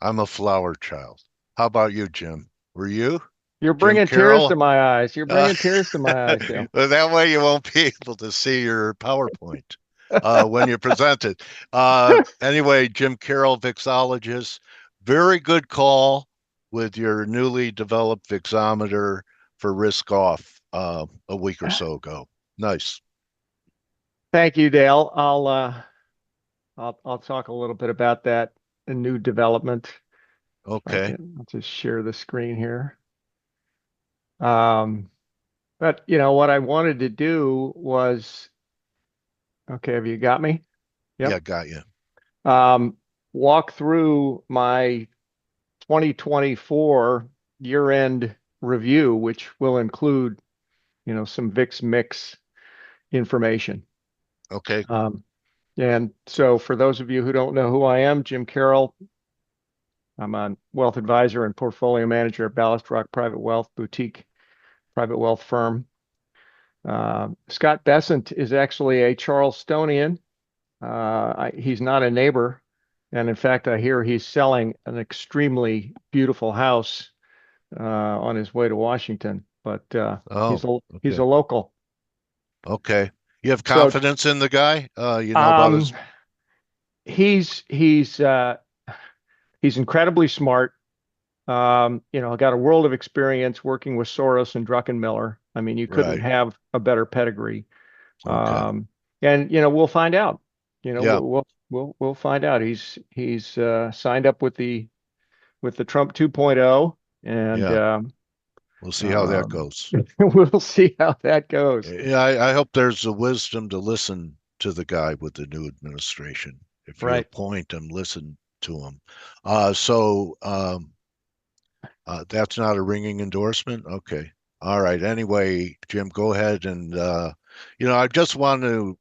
I'm a flower child. How about you, Jim? Were you You're Jim bringing tears to Carroll? my eyes. You're Uh, bringing tears to my eyes, Dale. well, that way you won't be able to see your PowerPoint when you present it. Anyway, Jim Caroll, VIXologist, very good call with your newly developed VIXometer for risk off a week or so ago. Nice. Thank you, Dale. I'll talk a little bit about that a new development. If I Okay. can, I'll just share the screen here. Um, but what I wanted to do was, okay, have you got me? Yeah, Yep. got you. Um, walk through my 2024 year-end review, which will include, some VIX mix information. Okay. Um, and so for those of you who don't know who I am, Jim Carroll, I'm a wealth advisor and portfolio manager at Ballast Rock Private Wealth Boutique private wealth firm. Scott Bessent is actually a Charlestonian. He's not a neighbor. And in fact, I hear he's selling an extremely beautiful house on his way to Washington, but Oh, he's a okay. local. Okay. You have So confidence in the guy? You know about um, his. he's he's uh, he's incredibly smart. Got a world of experience working with Soros and Druckenmiller. I mean, you couldn't Right. have a better pedigree. Okay. Um, and we'll find out. Yeah. We'll find out. He's signed up with the Trump 2.0, and Yeah. We'll see how that um, goes. we'll see how that goes. Yeah, I hope there's the wisdom to listen to the guy with the new administration. If you Right. appoint him, listen to him. So that's not a ringing endorsement. Okay. All right. Anyway, Jim, go ahead and I just want to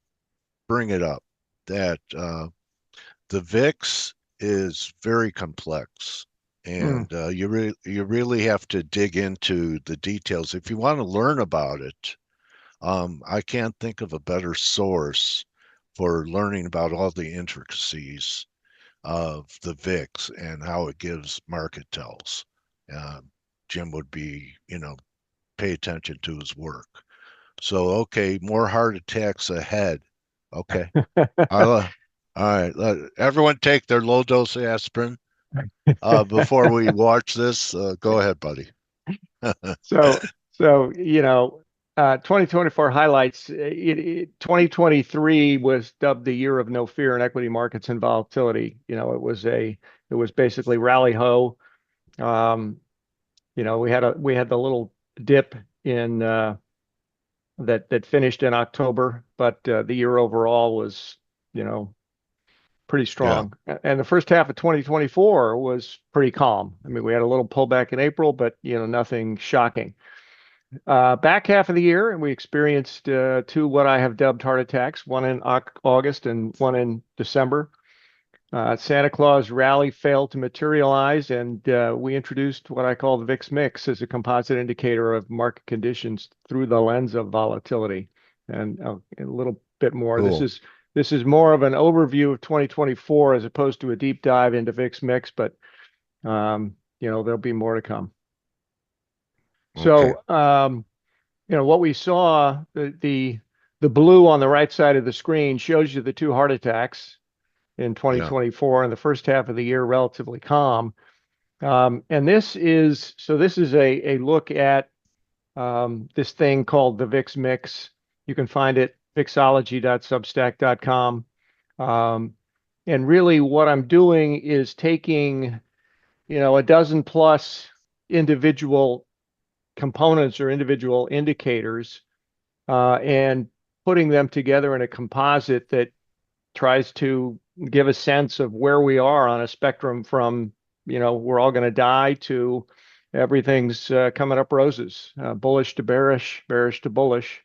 bring it up that the VIX is very complex, Mm. and you really have to dig into the details if you want to learn about it. I can't think of a better source for learning about all the intricacies of the VIX and how it gives market tells. Uh, Jim would be, pay attention to his work. So, okay, more heart attacks ahead. Okay. All right. Let everyone take their low dose aspirin before we watch this. Go ahead, buddy. So 2024 highlights. 2023 was dubbed the year of no fear in equity markets and volatility. It was basically rally ho. Um, we had the little dip in that finished in October, but the year overall was, you know, pretty Yeah. strong. And the first half of 2024 was pretty calm. I mean, we had a little pullback in April, but nothing shocking. Back half of the year, and we experienced two what I have dubbed heart attacks, one in August and one in December. Santa Claus rally failed to materialize, and we introduced what I call the VIX mix as a composite indicator of market conditions through the lens of volatility. And a little bit more. This Cool. is this is more of an overview of 2024 as opposed to a deep dive into VIX mix, but there'll be more to come. Okay. So what we saw, the blue on the right side of the screen shows you the two heart attacks in Yeah. 2024 and the first half of the year relatively calm. And this is a look at this thing called the VIX mix. You can find it vixology.substack.com. And really what I'm doing is taking, a dozen plus individual components or individual indicators and putting them together in a composite that tries to give a sense of where we are on a spectrum from, we're all going to die to everything's coming up roses, bullish to bearish, bearish to bullish.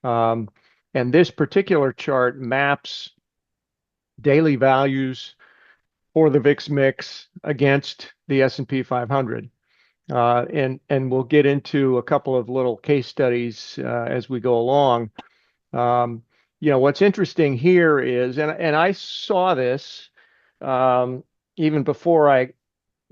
Um, and this particular chart maps daily values for the VIX mix against the S&P 500. And we'll get into a couple of little case studies as we go along. Um, what's interesting here is, and I saw this um, even before I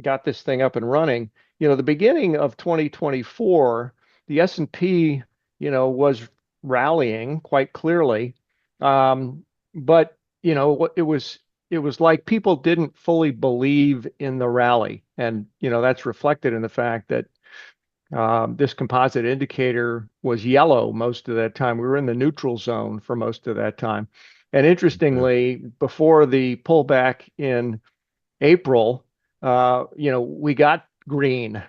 got this thing up and running, the beginning of 2024, the S&P, was rallying quite clearly. But, it was like people didn't fully believe in the rally. And, that's reflected in the fact that this composite indicator was yellow most of that time. We were in the neutral zone for most of that time. And Okay. interestingly, before the pullback in April, we got green.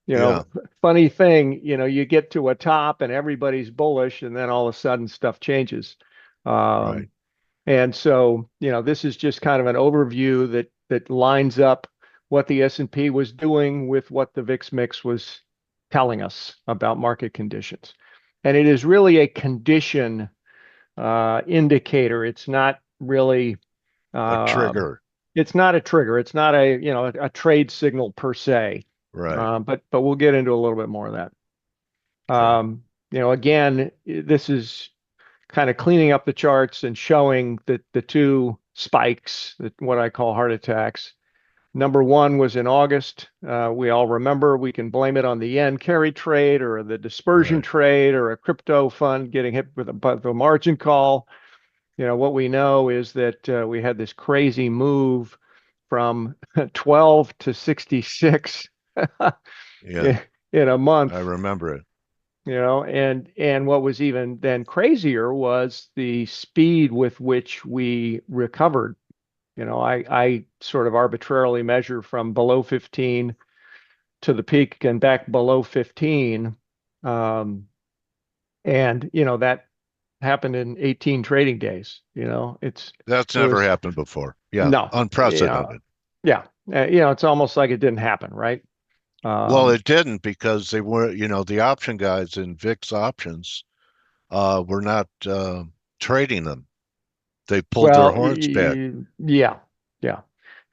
You Yeah. know, funny thing, you get to a top and everybody's bullish, and then all of a sudden stuff changes. Right. Um, and so, this is just kind of an overview that lines up what the S&P was doing with what the VIX mix was telling us about market conditions. And it is really a condition indicator. It's not really A uh, trigger. it's not a trigger. It's not a trade signal per se. Right. But we'll get into a little bit more of that. Okay. Again, this is kind of cleaning up the charts and showing that the two spikes, what I call heart attacks. Number one was in August. We all remember we can blame it on the yen carry trade or the dispersion Right. trade or a crypto fund getting hit with a margin call. What we know is that we had this crazy move from 12 to 66 Yeah. in a month. I remember it. And what was even then crazier was the speed with which we recovered. I sort of arbitrarily measure from below 15 to the peak and back below 15. Um, and that happened in 18 trading days. That's It never was happened before. Yeah. no, Unprecedented. yeah, it's almost like it didn't happen, right? Well, Um, it didn't because they were, the option guys in VIX options were not trading them. They pulled their well, horns back. yeah, yeah.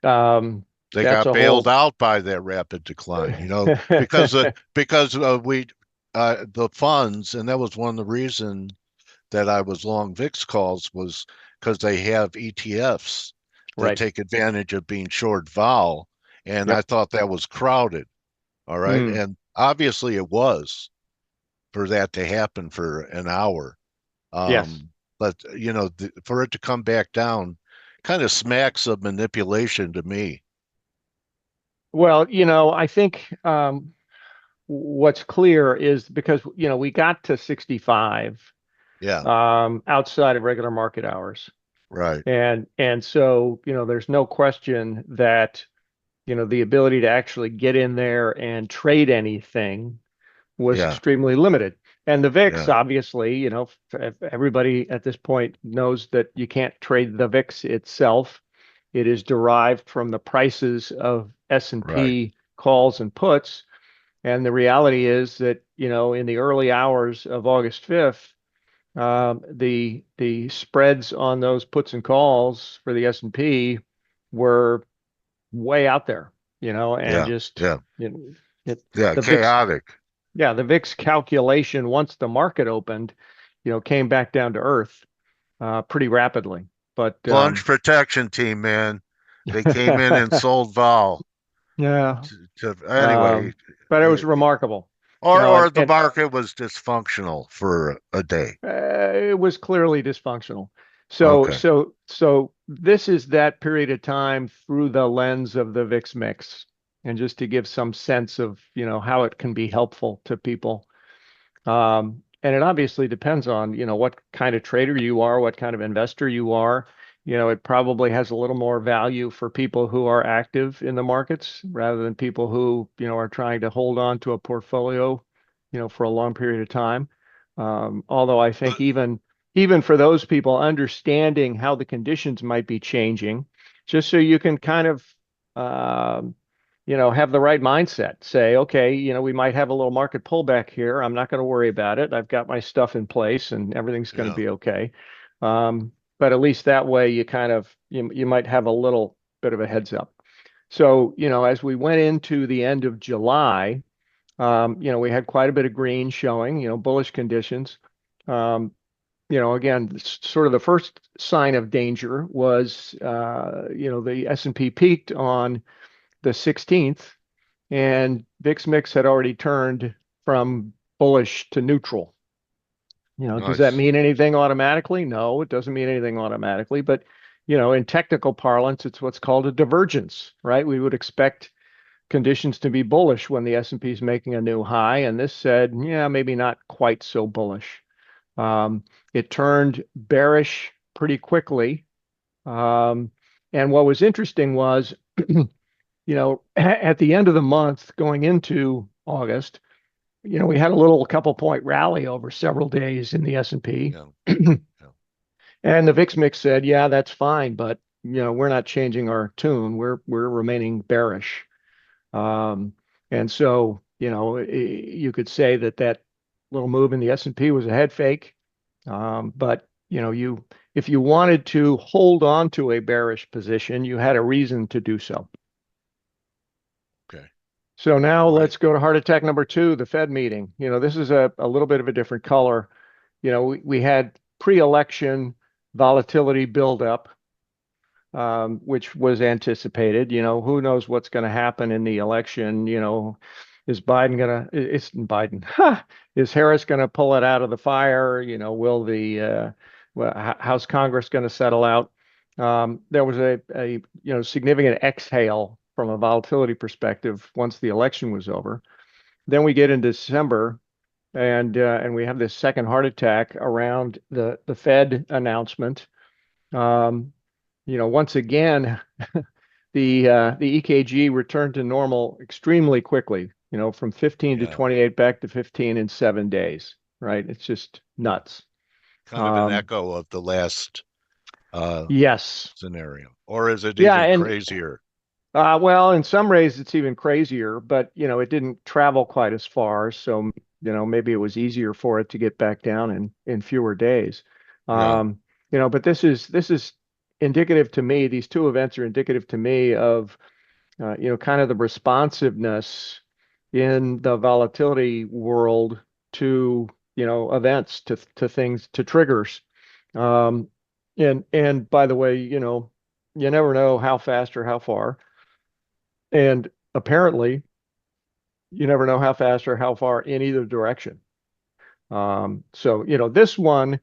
They That's got a bailed whole. out by that rapid decline, because the funds, and that was one of the reasons that I was long VIX calls was because they have ETFs that Right. take advantage of being short vol, and I Yep. thought that was crowded. All right, Mm, and obviously it was for that to happen for an hour. yes. But for it to come back down, kind of smacks of manipulation to me. Well, I think what's clear is because we got to 65 Yeah, outside of regular market hours, right. and so there's no question that the ability to actually get in there and trade anything was Yeah, extremely limited. And the VIX, yeah, obviously, everybody at this point knows that you can't trade the VIX itself. It is derived from the prices of right. S&P calls and puts. And the reality is that, in the early hours of August 5th, the spreads on those puts and calls for the S&P were way out there, and Yeah, just, yeah, you know, it, yeah. the VIX, Chaotic. yeah, the VIX calculation once the market opened, came back down to earth pretty rapidly. But Plunge protection team, man. They came in and sold vol. yeah, Anyway, but it was it, remarkable, or the and market was dysfunctional for a day. it was clearly dysfunctional. So, Okay. so, so this is that period of time through the lens of the VIX mix, and just to give some sense of, how it can be helpful to people. And it obviously depends on, what kind of trader you are, what kind of investor you are. It probably has a little more value for people who are active in the markets rather than people who, are trying to hold on to a portfolio, for a long period of time. Although I think But even for those people, understanding how the conditions might be changing, just so you can kind of um, have the right mindset. Say, okay, we might have a little market pullback here. I'm not going to worry about it. I've got my stuff in place and everything's going to yeah, be okay. But at least that way you kind of you might have a little bit of a heads up. So, as we went into the end of July, we had quite a bit of green showing, bullish conditions. Um, again, sort of the first sign of danger was, the S&P peaked on the 16th, and VIX mix had already turned from bullish to neutral. Does that Nice. mean anything automatically? No, it doesn't mean anything automatically, but in technical parlance, it's what's called a divergence, right? We would expect conditions to be bullish when the S&P is making a new high, and this said, yeah, maybe not quite so bullish. It turned bearish pretty quickly. And what was interesting was, at the end of the month going into August, we had a little couple point rally over several days in the S&P. Yeah. Yeah. And the VIX mix said, yeah, that's fine, but we're not changing our tune. We're remaining bearish. Um, and so, you could say that little move in the S&P was a head fake. But if you wanted to hold on to a bearish position, you had a reason to do so. Okay. So now All right. let's go to heart attack number two, the Fed meeting. This is a little bit of a different color. We had pre-election volatility buildup, which was anticipated. Who knows what's going to happen in the election? Is Biden gonna? It's Biden. Is Harris going to pull it out of the fire? Will the how's Congress going to settle out? There was a significant exhale from a volatility perspective once the election was over. Then we get into December, and we have this second heart attack around the Fed announcement. Um, Once again, the EKG returned to normal extremely quickly. From 15 to Yeah. 28 back to 15 in 7 days. Right? It's just nuts. Kind of an Um, echo of the last uh, yes. scenario, or is it Yeah, even and crazier? well, in some ways it's even crazier, but it didn't travel quite as far, so maybe it was easier for it to get back down in fewer days. Yeah. But this is indicative to me. These two events are indicative to me of kind of the responsiveness in the volatility world to events, to things, to triggers. Um, and by the way, you never know how fast or how far. And apparently, you never know how fast or how far in either direction. So, this one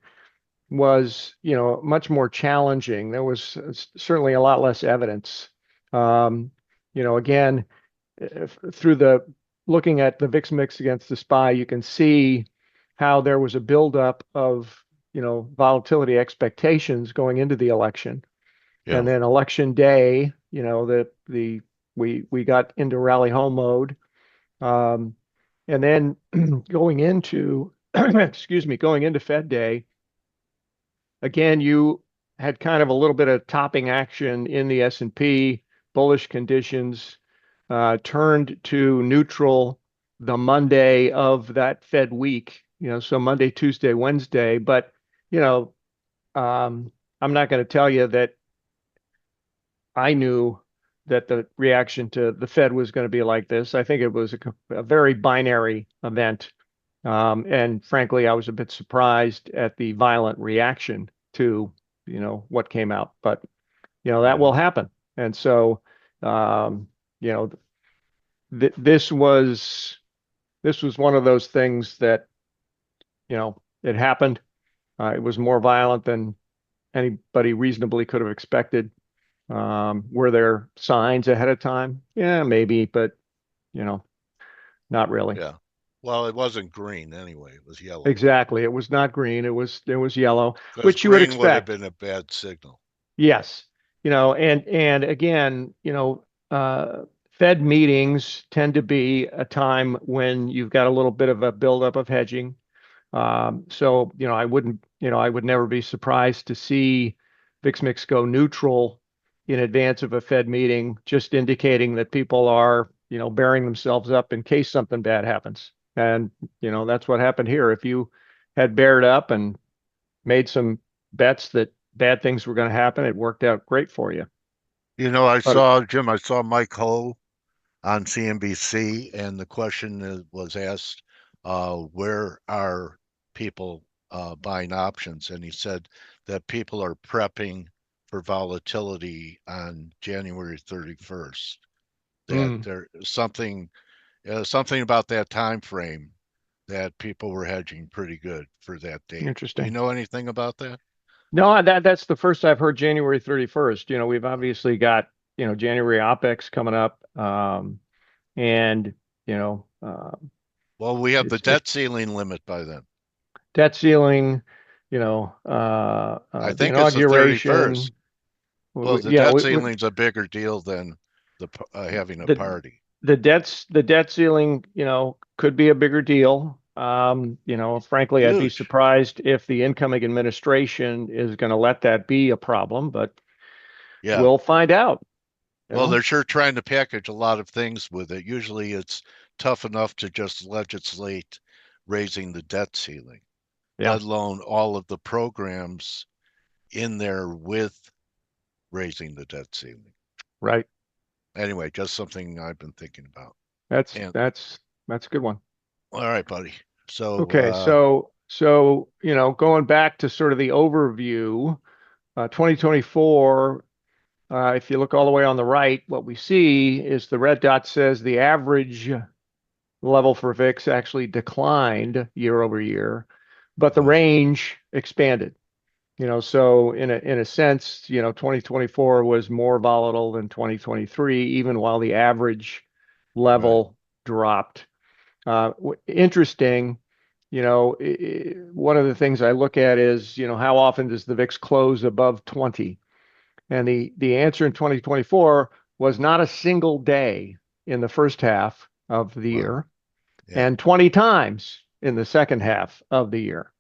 was, much more challenging. There was certainly a lot less evidence. Um, again, through the looking at the VIX mix against the SPY, you can see how there was a buildup of, volatility expectations going into the election. Yeah. And then election day, we got into rally home mode. Um, and then going into excuse me, going into Fed day, again, you had kind of a little bit of topping action in the S&P, bullish conditions, turned to neutral the Monday of that Fed week, so Monday, Tuesday, Wednesday. But, you know, I'm not going to tell you that I knew that the reaction to the Fed was going to be like this. I think it was a very binary event. And frankly, I was a bit surprised at the violent reaction to, what came out. But, that will Hmm. happen. And so, um, you know, th this was one of those things that, it happened. It was more violent than anybody reasonably could have expected. Were there signs ahead of time? Yeah, maybe, but you know, not really. Yeah. Well, it wasn't green anyway. It was yellow. Exactly. It was not green. It was yellow, Because which you would green would have expect. been a bad signal. Yes. And again, Fed meetings tend to be a time when you've got a little bit of a buildup of hedging. So, I would never be surprised to see VIX mix go neutral in advance of a Fed meeting, just indicating that people are, bearing themselves up in case something bad happens. And, that's what happened here. If you had bared up and made some bets that bad things were going to happen, it worked out great for you. But Jim, I saw Mike Ho on CNBC, and the question was asked, where are people buying options? And he said that people are prepping for volatility on January 31st. that there something about that time frame that people were hedging pretty good for that date. Do you Interesting. know anything about that? No, that's the first I've heard January 31st. We've obviously got, January OPEX coming up. And, you know, Well, we have the it's debt ceiling limit by then. debt ceiling, I the think it's the 31st. inauguration. Well, the Yeah, debt ceiling's a bigger deal than having a the party. the debt ceiling, could be a bigger deal. Frankly, I'd be Huge. surprised if the incoming administration is going to let that be a problem, but Yeah. we'll find out, you Well, know? they're sure trying to package a lot of things with it. Usually it's tough enough to just legislate raising the debt ceiling, Yeah, let alone all of the programs in there with raising the debt ceiling. right. Anyway, just something I've been thinking about. That's And that's that's a good one. all right, buddy. So Okay, so going back to sort of the overview, 2024. If you look all the way on the right, what we see is the red dot says the average level for VIX actually declined year over year, but the range expanded. So in a sense, 2024 was more volatile than 2023, even while the average right, level dropped. Interesting, one of the things I look at is, how often does the VIX close above 20? And the answer in 2024 was not a single day in the first half of the wow, year yeah, and 20 times in the second half of the year.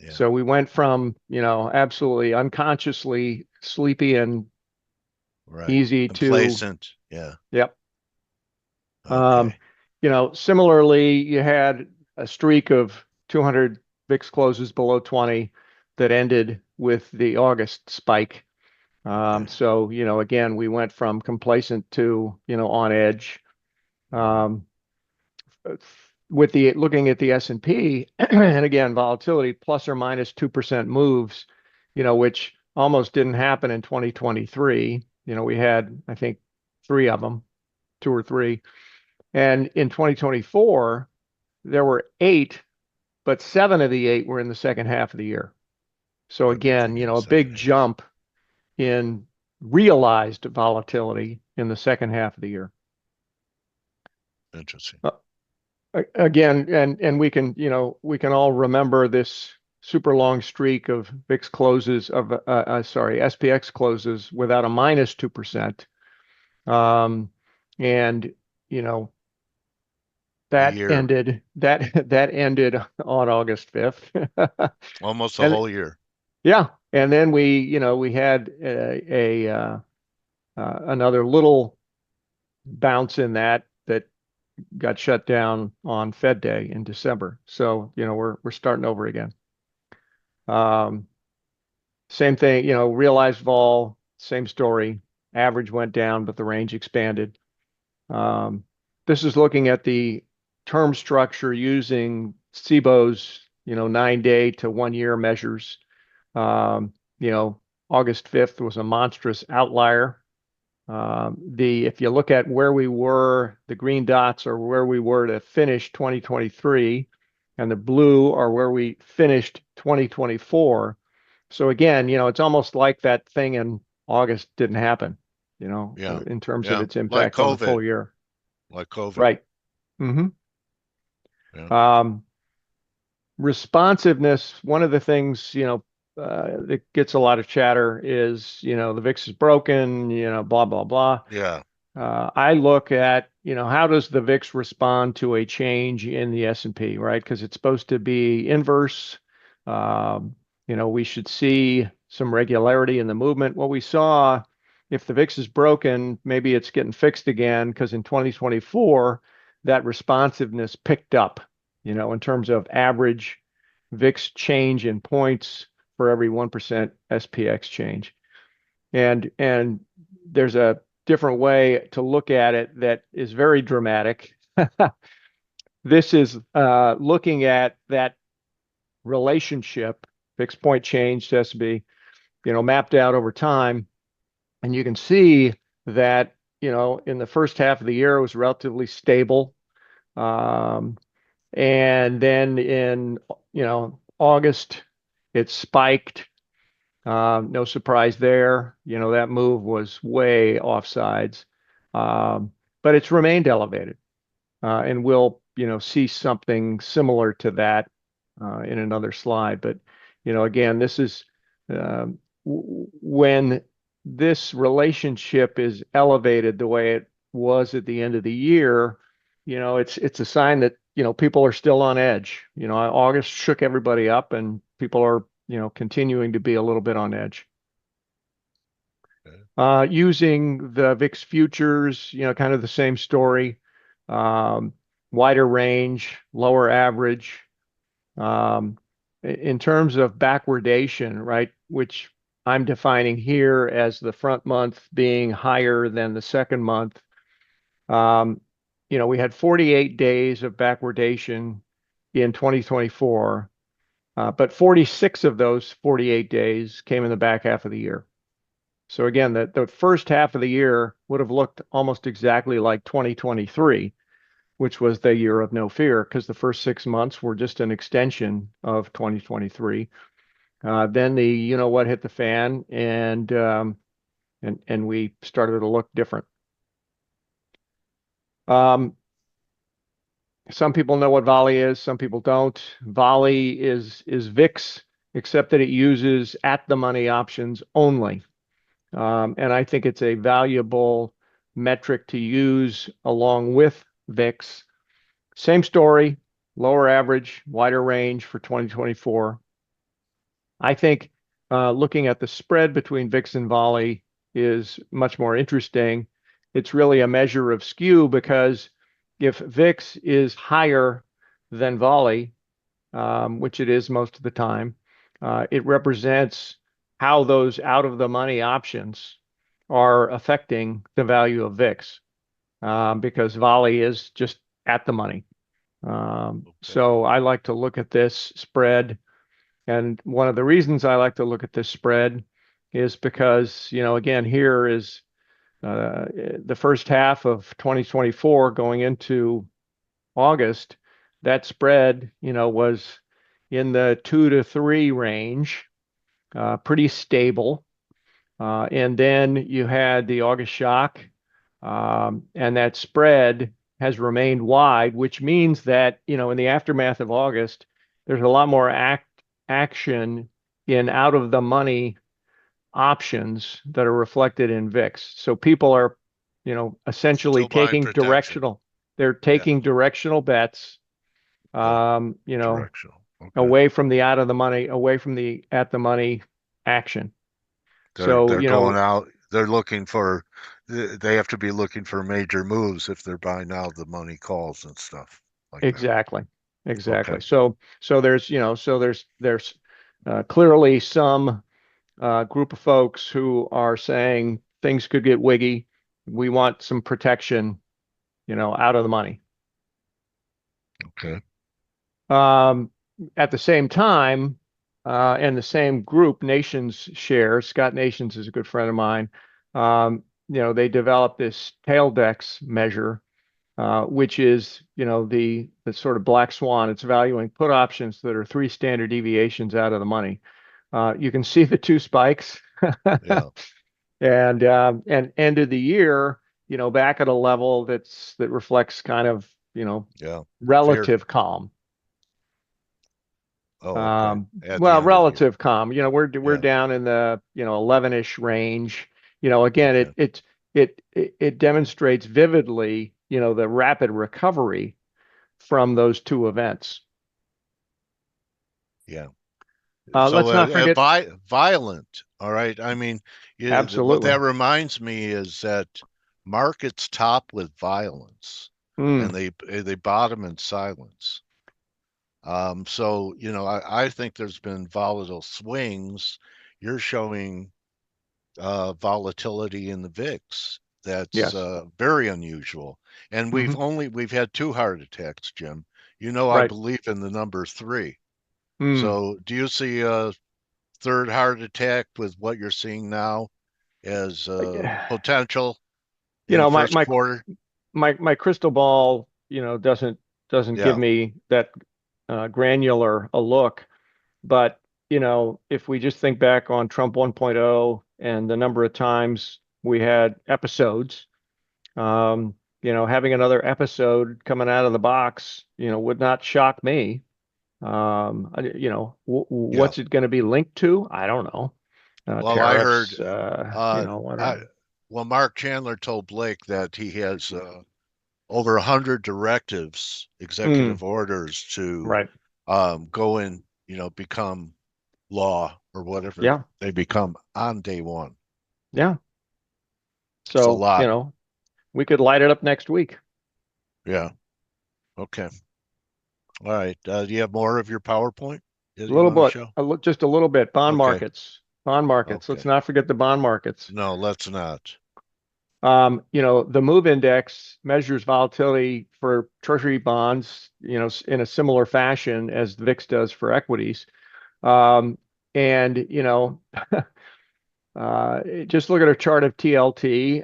yeah, So we went from, absolutely unconsciously sleepy and right. easy to, Complacent, yeah, yep. Um, okay, Similarly, you had a streak of 200 VIX closes below 20 that ended with the August spike. okay, So, again, we went from complacent to, on edge. mhm, Um, with the looking at the S&P, and again, volatility plus or minus 2% moves, which almost didn't happen in 2023. We had, I think, three of them, two or three. And in 2024, there were eight, but seven of the eight were in the second half of the year. So again, everything in the a second big half. jump in realized volatility in the second half of the year. Interesting. Uh, Again, and we can all remember this super long streak of VIX closes of sorry, SPX closes without a minus 2%. And you know A that year, ended that ended on August 5th. almost a And whole year. yeah, and then we had another little bounce in that got shut down on Fed Day in December. So, we're starting over again. Um, Same thing, realized vol, same story. Average went down, but the range expanded. Um, this is looking at the term structure using SIBO's, 9-day to 1 year measures. Um, you know, August 5th was a monstrous outlier. If you look at where we were, the green dots are where we were to finish 2023, and the blue are where we finished 2024. So again, it's almost like that thing in August didn't happen, Yeah, in terms of yeah, its impact on the full year. like COVID. Right. hmm Yeah, Um, Responsiveness, one of the things, that gets a lot of chatter is, the VIX is broken, blah, blah, blah. yeah, I look at, how does the VIX respond to a change in the S&P, right? Because it's supposed to be inverse. We should see some regularity in the movement. What we saw, if the VIX is broken, maybe it's getting fixed again, because in 2024, that responsiveness picked up, in terms of average VIX change in points for every 1% SPX change. And there's a different way to look at it that is very dramatic. This is looking at that relationship, fixed point change to SB, mapped out over time. And you can see that in the first half of the year, it was relatively stable. Um, and then in, August, it spiked. No surprise there. That move was way offsides. Um, but it's remained elevated. And we'll, see something similar to that in another slide. But, again, this is when this relationship is elevated the way it was at the end of the year, it's a sign that, people are still on edge. August shook everybody up and people are, continuing to be a little bit on edge. Okay. Using the VIX futures, kind of the same story. Um, Wider range, lower average. Um, in terms of backwardation, right, which I'm defining here as the front month being higher than the second month. Um, we had 48 days of backwardation in 2024, but 46 of those 48 days came in the back half of the year. So again, the first half of the year would have looked almost exactly like 2023, which was the year of no fear, because the first 6 months were just an extension of 2023. Then the what hit the fan, and we started to look different. Some people know what volley is, some people don't. Volley is VIX, except that it uses at the money options only. And I think it's a valuable metric to use along with VIX. Same story, lower average, wider range for 2024. I think looking at the spread between VIX and volley is much more interesting. It's really a measure of skew because if VIX is higher than volley, which it is most of the time, it represents how those out of the money options are affecting the value of VIX, because volley is just at the money. Okay. So I like to look at this spread. And one of the reasons I like to look at this spread is because, again, here is the first half of 2024 going into August. That spread, was in the 2 to 3 range, pretty stable. And then you had the August shock, and that spread has remained wide, which means that, in the aftermath of August, there's a lot more action in out of the money options that are reflected in VIX. So people are, essentially Still buying taking protection. directional, they're Yeah. taking directional bets, Yeah. um, you know, Directional. Okay. away from the out of the money, away from the at the money action. So, They're going out. They're looking for. They have to be looking for major moves if they're buying out the money calls and stuff like that. exactly, Okay. exactly. So there's, there's clearly some group of folks who are saying things could get wiggy. We want some protection, out of the money. Okay. Um, at the same time, and the same group, Nations shares, Scott Nations is a good friend of mine. They developed this tail decks measure, which is, the sort of black swan. It's valuing put options that are 3 standard deviations out of the money. You can see the two spikes, Yeah. and end of the year, back at a level that reflects kind of, Yeah. Fear. relative calm. Oh, okay. At the Well, end of the year. relative calm. We're Yeah. down in the 11-ish range. Again, Okay. it demonstrates vividly, the rapid recovery from those two events. Yeah. So Let's not forget, violent. All right. I mean, what absolutely. that reminds me is that markets top with violence, and Mm, they bottom in silence. So I think there's been volatile swings. You're showing volatility in the VIX. That's yes, very unusual. And hmm we've had 2 heart attacks, Jim. I right. believe in the number 3. Mm. So do you see a third heart attack with what you're seeing now as potential you in the know, first quarter? my crystal ball, doesn't give Yeah, me that granular a look. But, if we just think back on Trump 1.0 and the number of times we had episodes, having another episode coming out of the box, would not shock me. yeah. What's it going to be linked to? I don't know. Well, I Tariffs, heard, uh, I don't I know. well, Mark Chandler told Blake that he has over 100 directives, Mm, executive orders to right. go in, become law or whatever Yeah. they become on day one. Yeah. It's a So, lot. we could light it up next week. Yeah. Okay. All right. Do you have more of your PowerPoint that A you little want to bit, show? just a little bit. Bond Okay. markets. Bond markets. Let's Okay. not forget the bond markets. No, let's not. The MOVE index measures volatility for treasury bonds, in a similar fashion as the VIX does for equities. Um, and, just look at a chart of TLT,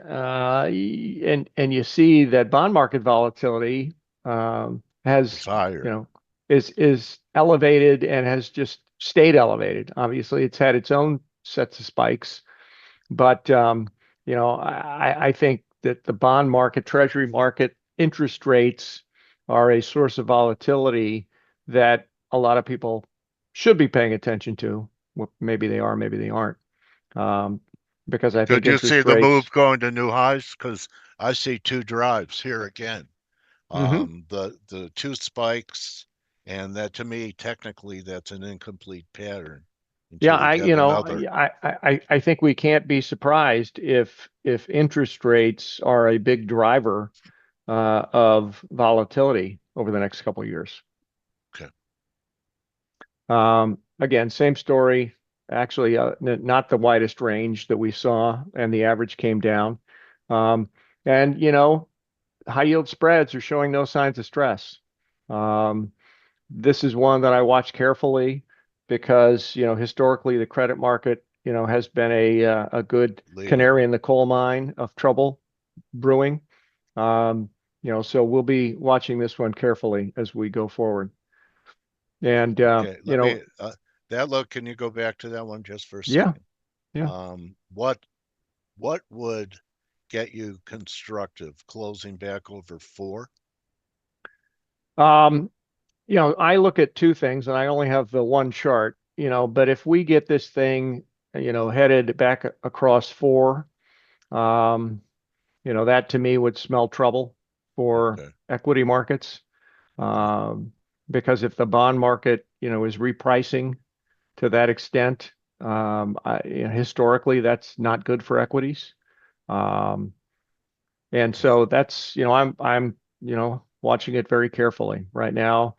and you see that bond market volatility It's has, higher. is elevated and has just stayed elevated. Obviously, it's had its own sets of spikes, but I think that the bond market, treasury market, interest rates are a source of volatility that a lot of people should be paying attention to. Well, maybe they are, maybe they aren't. Um, because I think Could you see interest the move rates. going to new highs? Because I see two drives here again. Mhm. The two spikes, and that to me, technically, that's an incomplete pattern Yeah, until we get another. I think we can't be surprised if interest rates are a big driver of volatility over the next couple of years. Okay. Again, same story. Actually, not the widest range that we saw, and the average came down. Um, and high yield spreads are showing no signs of stress. Um, this is one that I watch carefully because, historically the credit market, has been a good Leader. canary in the coal mine of trouble brewing. Um, so we'll be watching this one carefully as we go forward. And Okay. Let me, that look, can you go back to that one just for a yeah, second? yeah. What would get you constructive closing back over four? Um, I look at two things, and I only have the one chart, but if we get this thing, headed back across four, um, that to me would smell trouble for Okay. equity markets. Okay. Um, because if the bond market, is repricing to that extent, historically, that's not good for equities. Um, and Okay. so that's, I'm, watching it very carefully right now.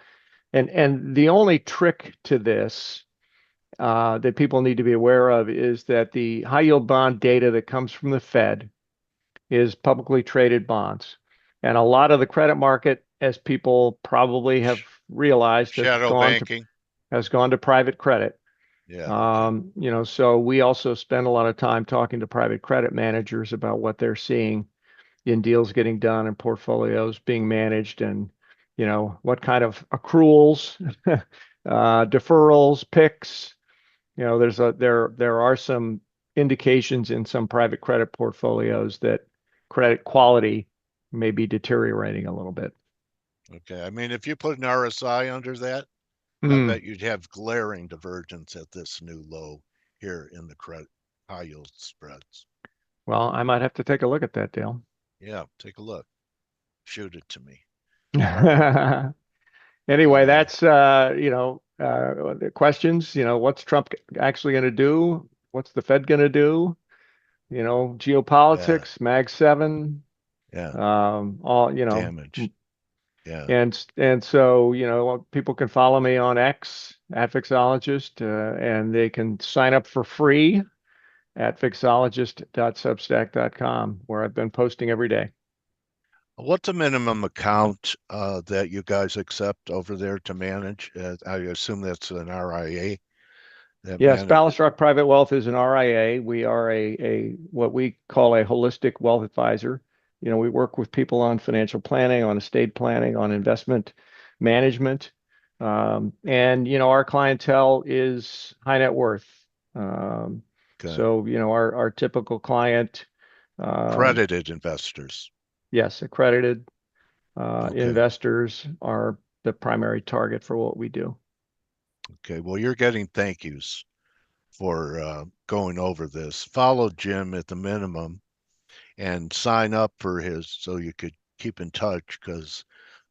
And the only trick to this that people need to be aware of is that the high yield bond data that comes from the Fed is publicly traded bonds. And a lot of the credit market, as people probably have realized, Shadow banking. has gone to private credit. Yeah. Okay. So we also spend a lot of time talking to private credit managers about what they're seeing in deals getting done and portfolios being managed, and what kind of accruals, deferrals, picks. There are some indications in some private credit portfolios that credit quality may be deteriorating a little bit. Okay. I mean, if you put an RSI under that, I Hmm. bet you'd have glaring divergence at this new low here in the credit high yield spreads. Well, I might have to take a look at that, Dale. Yeah, take a look. Shoot it to me. Anyway, Uh, that's the questions. What's Trump actually going to do? What's the Fed going to do? yeah, Geopolitics, Mag 7, yeah, all, damage. Yeah. and so, people can follow me on X at Vixologist, and they can sign up for free at vixologist.substack.com, where I've been posting every day. What's a minimum account that you guys accept over there to manage? I assume that's an RIA that Yes, manage. Ballast Rock Private Wealth is an RIA. We are a what we call a holistic wealth advisor. we work with people on financial planning, on estate planning, on investment management. And, our clientele is high net worth. Um, Okay. so, our typical client, um, Accredited investors. yes, accredited Okay. investors are the primary target for what we do. Okay. Well, you're getting thank yous for going over this. Follow Jim at the minimum and sign up for his so you could keep in touch because,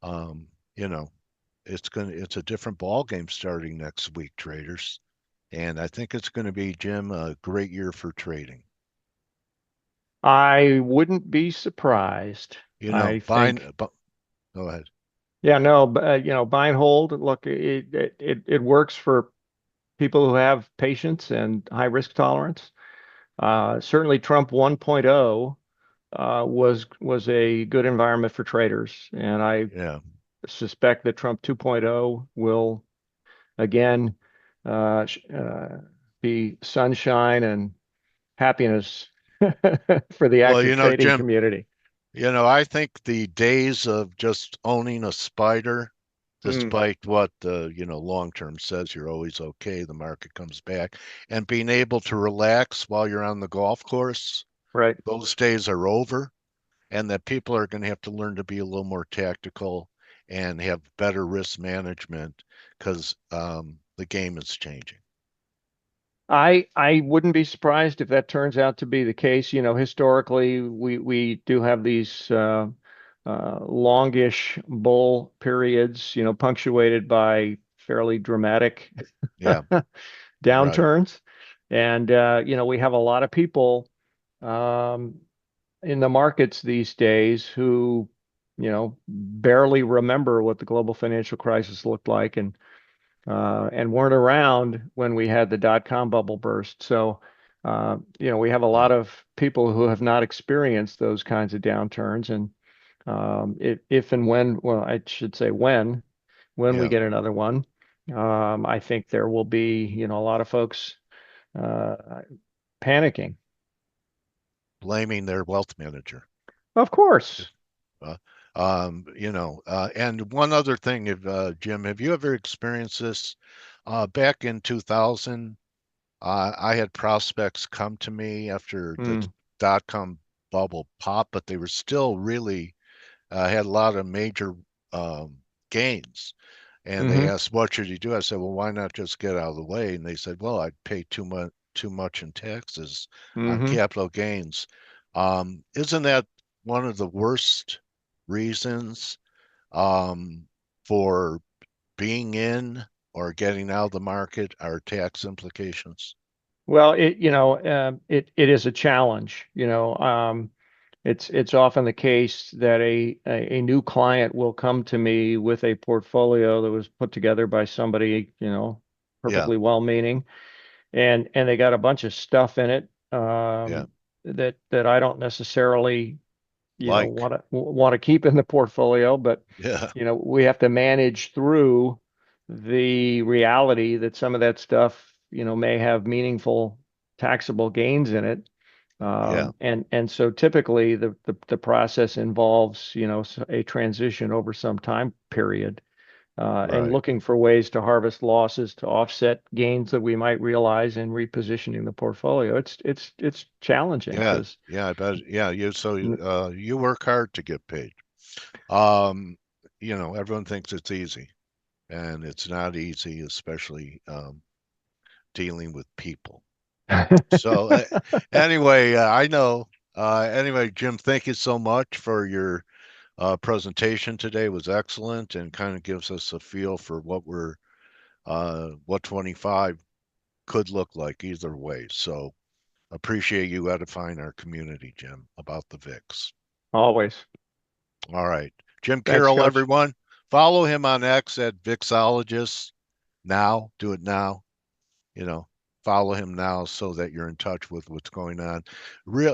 um, you know, it's a different ball game starting next week, traders. And I think it's going to be, Jim, a great year for trading. I wouldn't be surprised. You know, I think, go ahead. yeah, no, buy and hold. Look, it works for people who have patience and high risk tolerance. Certainly, Trump 1.0 was a good environment for traders, and I Yeah. suspect that Trump 2.0 will again uh, sh- uh, be sunshine and happiness for the Well, active trading Jim, community. I think the days of just owning a spider, Mm, despite what the, long term says you're always okay, the market comes back, and being able to relax while you're on the golf course, right. those days are over, and that people are going to have to learn to be a little more tactical and have better risk management because the game is changing. I wouldn't be surprised if that turns out to be the case. Historically, we do have these longish bull periods, punctuated by fairly dramatic Yeah, right. downturns. And we have a lot of people um, in the markets these days who, barely remember what the global financial crisis looked like and weren't around when we had the dot-com bubble burst. So, we have a Yeah, lot of people who have not experienced those kinds of downturns. And if and when, well, I should say when we yeah. get another one, I think there will be, a lot of folks uh, panicking. Blaming their wealth manager. Of course. Uh, and one other thing, if Jim, have you ever experienced this? Back in 2000, I had prospects come to me after the Mm, dot-com bubble popped, but they were still really had a lot of major um, gains. And they hmm asked, "What should you do?" I said, "Well, why not just get out of the way?" And they said, "Well, I'd pay too much in taxes on hmm capital gains." Isn't that one of the worst reasons um, for being in or getting out of the market are tax implications? Well, it is a challenge. It's often the case that a new client will come to me with a portfolio that was put together by somebody, Yeah, perfectly well-meaning, and they got a bunch of stuff in it yeah, that I don't necessarily, like, want to keep in the portfolio, but yeah, we have to manage through the reality that some of that stuff, may have meaningful taxable gains in it. yeah, And so typically the process involves, a transition over some time period, and right. looking for ways to harvest losses to offset gains that we might realize in repositioning the portfolio. It's challenging Yeah, because yeah, I bet. Yeah, you work hard to get paid. Um, everyone thinks it's easy, and it's not easy, especially dealing with people. So anyway, I know. Anyway, Jim, thank you so much for your presentation today. It was excellent and kind of gives us a feel for what 25 could look like either way. So appreciate you edifying our community, Jim, about the VIX. always. All right. Jim Thanks, Caroll, Coach. everyone. Follow him on X at VIXologist now. Do it now. You know, follow him now so that you're in touch with what's going on.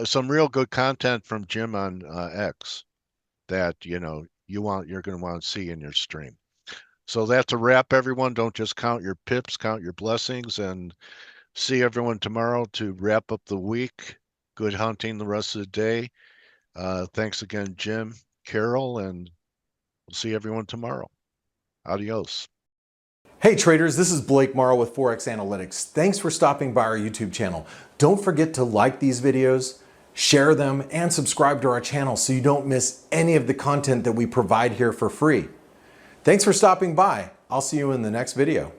Some real good content from Jim on X that, you're going to want to see in your stream. So that's a wrap, everyone. Don't just count your pips, count your blessings, and see everyone tomorrow to wrap up the week. Good hunting the rest of the day. Thanks again, Jim Caroll, and we'll see everyone tomorrow. Adios. Hey traders, this is Blake Morrow with ForexAnalytix. Thanks for stopping by our YouTube channel. Don't forget to like these videos, share them, and subscribe to our channel so you don't miss any of the content that we provide here for free. Thanks for stopping by. I'll see you in the next video.